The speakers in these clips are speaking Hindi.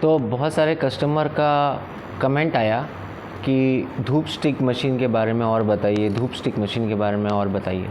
तो बहुत सारे कस्टमर का कमेंट आया कि धूप स्टिक मशीन के बारे में और बताइए, धूप स्टिक मशीन के बारे में और बताइए।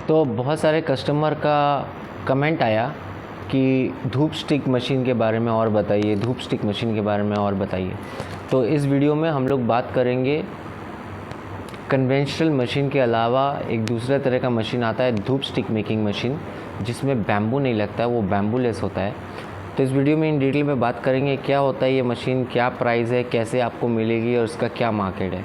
तो बहुत सारे कस्टमर का कमेंट आया कि धूप स्टिक मशीन के बारे में और बताइए, धूप स्टिक मशीन के बारे में और बताइए। तो इस वीडियो में हम लोग बात करेंगे कन्वेंशनल मशीन के अलावा एक दूसरे तरह का मशीन आता है, धूप स्टिक मेकिंग मशीन, जिसमें बैम्बू नहीं लगता है, वो बैम्बू लेस होता है। तो इस वीडियो में इन डिटेल में बात करेंगे क्या होता है ये मशीन, क्या प्राइस है, कैसे आपको मिलेगी और उसका क्या मार्केट है।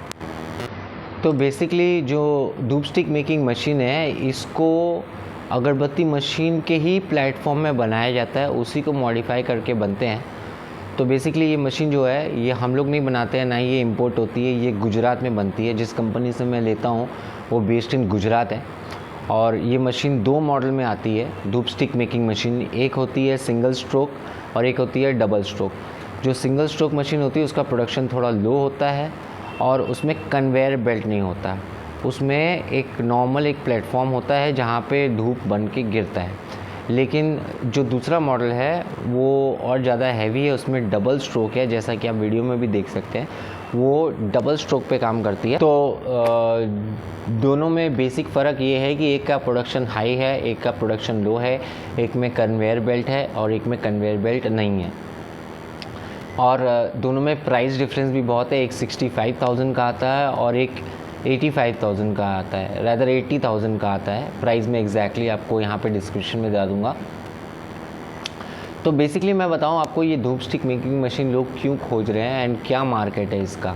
तो बेसिकली जो धूप स्टिक मेकिंग मशीन है, इसको अगरबत्ती मशीन के ही प्लेटफॉर्म में बनाया जाता है, उसी को मॉडिफाई करके बनते हैं। तो बेसिकली ये मशीन जो है ये हम लोग नहीं बनाते हैं, ना ही ये इंपोर्ट होती है, ये गुजरात में बनती है। जिस कंपनी से मैं लेता हूँ वो बेस्ड इन गुजरात है। और ये मशीन दो मॉडल में आती है धूप स्टिक मेकिंग मशीन। एक होती है सिंगल स्ट्रोक और एक होती है डबल स्ट्रोक। जो सिंगल स्ट्रोक मशीन होती है उसका प्रोडक्शन थोड़ा लो होता है और उसमें कन्वेयर बेल्ट नहीं होता, उसमें एक नॉर्मल एक प्लेटफॉर्म होता है जहाँ पे धूप बन के गिरता है। लेकिन जो दूसरा मॉडल है वो और ज़्यादा हैवी है, उसमें डबल स्ट्रोक है, जैसा कि आप वीडियो में भी देख सकते हैं, वो डबल स्ट्रोक पे काम करती है। तो दोनों में बेसिक फ़र्क ये है कि एक का प्रोडक्शन हाई है, एक का प्रोडक्शन लो है, एक में कन्वेयर बेल्ट है और एक में कन्वेयर बेल्ट नहीं है। और दोनों में प्राइस डिफरेंस भी बहुत है, एक 65,000 का आता है और एक 85,000 का आता है, रैदर 80,000 का आता है। प्राइस में एग्जैक्टली आपको यहाँ पे डिस्क्रिप्शन में दे दूँगा। तो बेसिकली मैं बताऊँ आपको ये धूप स्टिक मेकिंग मशीन लोग क्यों खोज रहे हैं एंड क्या मार्केट है इसका।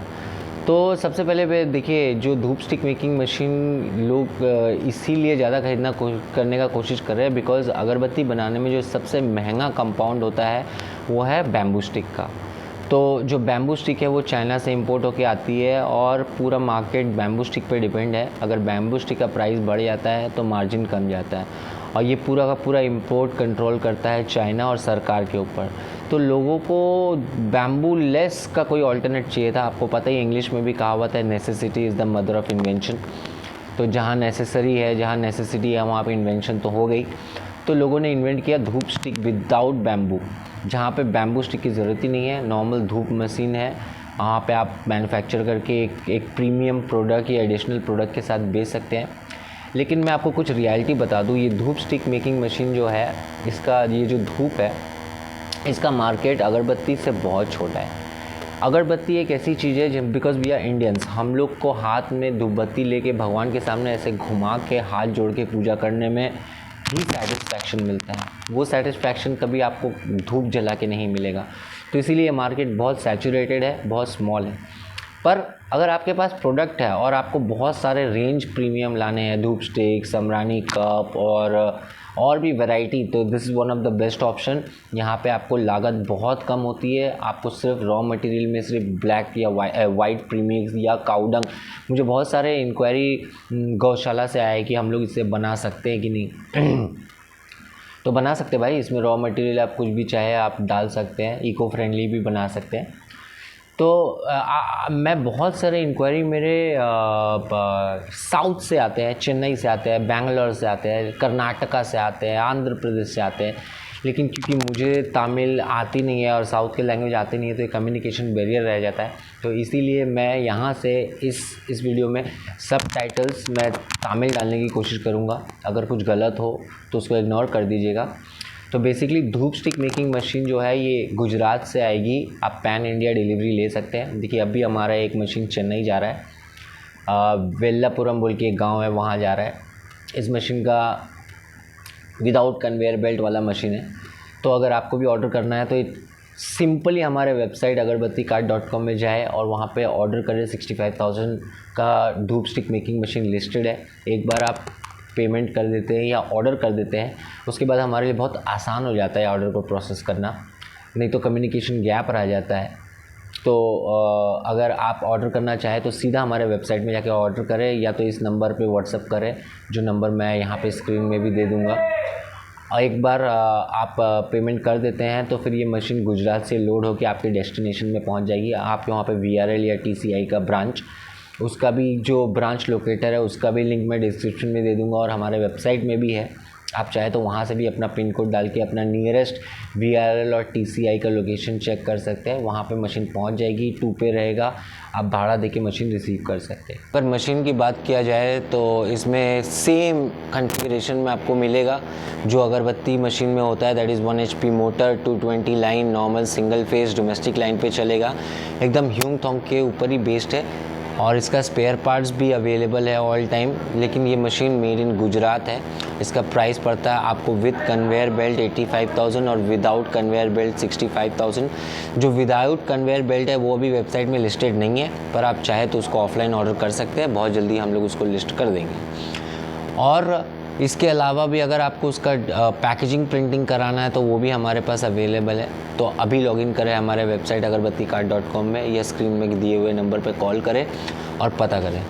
तो सबसे पहले देखिए, जो धूप स्टिक मेकिंग मशीन लोग इसीलिए ज़्यादा खरीदना करने का कोशिश कर रहे हैं बिकॉज़ अगरबत्ती बनाने में जो सबसे महंगा कंपाउंड होता है वो है बैम्बू स्टिक का। तो जो बैम्बू स्टिक है वो चाइना से इंपोर्ट होके आती है और पूरा मार्केट बैम्बू स्टिक पे डिपेंड है। अगर बैम्बू स्टिक का प्राइस बढ़ जाता है तो मार्जिन कम जाता है और ये पूरा का पूरा इंपोर्ट कंट्रोल करता है चाइना और सरकार के ऊपर। तो लोगों को बैम्बू लेस का कोई ऑल्टरनेट चाहिए था। आपको पता ही इंग्लिश में भी कहावत है, necessity is the mother of invention. तो जहाँ नेसेसरी है, जहाँ नेसेसिटी है, वहाँ पे इन्वेंशन तो हो गई। तो लोगों ने इन्वेंट किया धूप स्टिक विदाउट बैम्बू, जहाँ पे बैम्बू स्टिक की ज़रूरत ही नहीं है, नॉर्मल धूप मशीन है, वहाँ पे आप मैन्युफैक्चर करके एक प्रीमियम प्रोडक्ट या एडिशनल प्रोडक्ट के साथ बेच सकते हैं। लेकिन मैं आपको कुछ रियलिटी बता दूँ, ये धूप स्टिक मेकिंग मशीन जो है, इसका ये जो धूप है, इसका मार्केट अगरबत्ती से बहुत छोटा है। अगरबत्ती एक ऐसी चीज़ है जब बिकॉज वी आर इंडियंस, हम लोग को हाथ में धूपबत्ती लेके भगवान के सामने ऐसे घुमा के हाथ जोड़ के पूजा करने में ही सेटिस्फैक्शन मिलता है। वो सेटिस्फैक्शन कभी आपको धूप जला के नहीं मिलेगा। तो इसीलिए ये मार्केट बहुत सैचुरेटेड है, बहुत स्मॉल है। पर अगर आपके पास प्रोडक्ट है और आपको बहुत सारे रेंज प्रीमियम लाने हैं, धूप स्टिक, समरानी कप और भी वैरायटी, तो this is one of the best option. यहाँ पे आपको लागत बहुत कम होती है। आपको सिर्फ रॉ मटेरियल में सिर्फ ब्लैक या वाइट प्रीमिक्स या काउडंग, मुझे बहुत सारे इंक्वायरी गौशाला से आया है कि हम लोग इसे बना सकते हैं कि नहीं तो बना सकते हैं भाई, इसमें रॉ मटेरियल आप कुछ भी चाहे आप डाल सकते हैं, इको फ्रेंडली भी बना सकते हैं। तो मैं बहुत सारे इंक्वायरी मेरे साउथ से आते हैं, चेन्नई से आते हैं, बैंगलोर से आते हैं, कर्नाटका से आते हैं, आंध्र प्रदेश से आते हैं, लेकिन क्योंकि मुझे तमिल आती नहीं है और साउथ की लैंग्वेज आती नहीं है तो ये कम्युनिकेशन बैरियर रह जाता है। तो इसीलिए मैं यहाँ से इस वीडियो में सब टाइटल्स मैं तमिल डालने की कोशिश करूँगा। अगर कुछ गलत हो तो उसको इग्नोर कर दीजिएगा। तो बेसिकली धूप स्टिक मेकिंग मशीन जो है ये गुजरात से आएगी। आप पैन इंडिया डिलीवरी ले सकते हैं। देखिए अभी हमारा एक मशीन चेन्नई जा रहा है, वेल्लापुरम बोल के एक गांव है, वहाँ जा रहा है। इस मशीन का विदाउट कन्वेयर बेल्ट वाला मशीन है। तो अगर आपको भी ऑर्डर करना है तो सिंपली हमारे वेबसाइट agarbatti-cart.com में जाए और वहाँ पे ऑर्डर करें। 65,000 का धूप स्टिक मेकिंग मशीन लिस्टेड है। एक बार आप पेमेंट कर देते हैं या ऑर्डर कर देते हैं, उसके बाद हमारे लिए बहुत आसान हो जाता है ऑर्डर को प्रोसेस करना, नहीं तो कम्युनिकेशन गैप रह जाता है। तो अगर आप ऑर्डर करना चाहें तो सीधा हमारे वेबसाइट में जाके ऑर्डर करें या तो इस नंबर पे व्हाट्सअप करें, जो नंबर मैं यहाँ पे स्क्रीन में भी दे दूँगा। और एक बार आप पेमेंट कर देते हैं तो फिर ये मशीन गुजरात से लोड होकर आपके डेस्टिनेशन में पहुँच जाएगी। आपके वहाँ पे VRL या TCI का ब्रांच, उसका भी जो ब्रांच लोकेटर है उसका भी लिंक मैं डिस्क्रिप्शन में दे दूंगा और हमारे वेबसाइट में भी है। आप चाहे तो वहाँ से भी अपना पिन कोड डाल के अपना नियरेस्ट VRL और TCI का लोकेशन चेक कर सकते हैं। वहाँ पे मशीन पहुँच जाएगी, 2 पे रहेगा, आप भाड़ा देके मशीन रिसीव कर सकते हैं। अगर मशीन की बात किया जाए तो इसमें सेम कॉन्फ़िगरेशन में आपको मिलेगा जो अगरबत्ती मशीन में होता है। That is 1 HP motor, 220 line, normal single phase domestic line पे चलेगा। एकदम ह्यूंग थोंग के ऊपर ही बेस्ड है और इसका स्पेयर पार्ट्स भी अवेलेबल है ऑल टाइम। लेकिन ये मशीन मेड इन गुजरात है। इसका प्राइस पड़ता है आपको विद कन्वेयर बेल्ट 85,000 और विदाउट कन्वेयर बेल्ट 65,000। जो विदाउट कन्वेयर बेल्ट है वो अभी वेबसाइट में लिस्टेड नहीं है, पर आप चाहे तो उसको ऑफलाइन ऑर्डर कर सकते हैं। बहुत जल्दी हम लोग उसको लिस्ट कर देंगे। और इसके अलावा भी अगर आपको उसका पैकेजिंग प्रिंटिंग कराना है तो वो भी हमारे पास अवेलेबल है। तो अभी लॉगिन करें हमारे वेबसाइट agarbatti-cart.com में या स्क्रीन में दिए हुए नंबर पर कॉल करें और पता करें।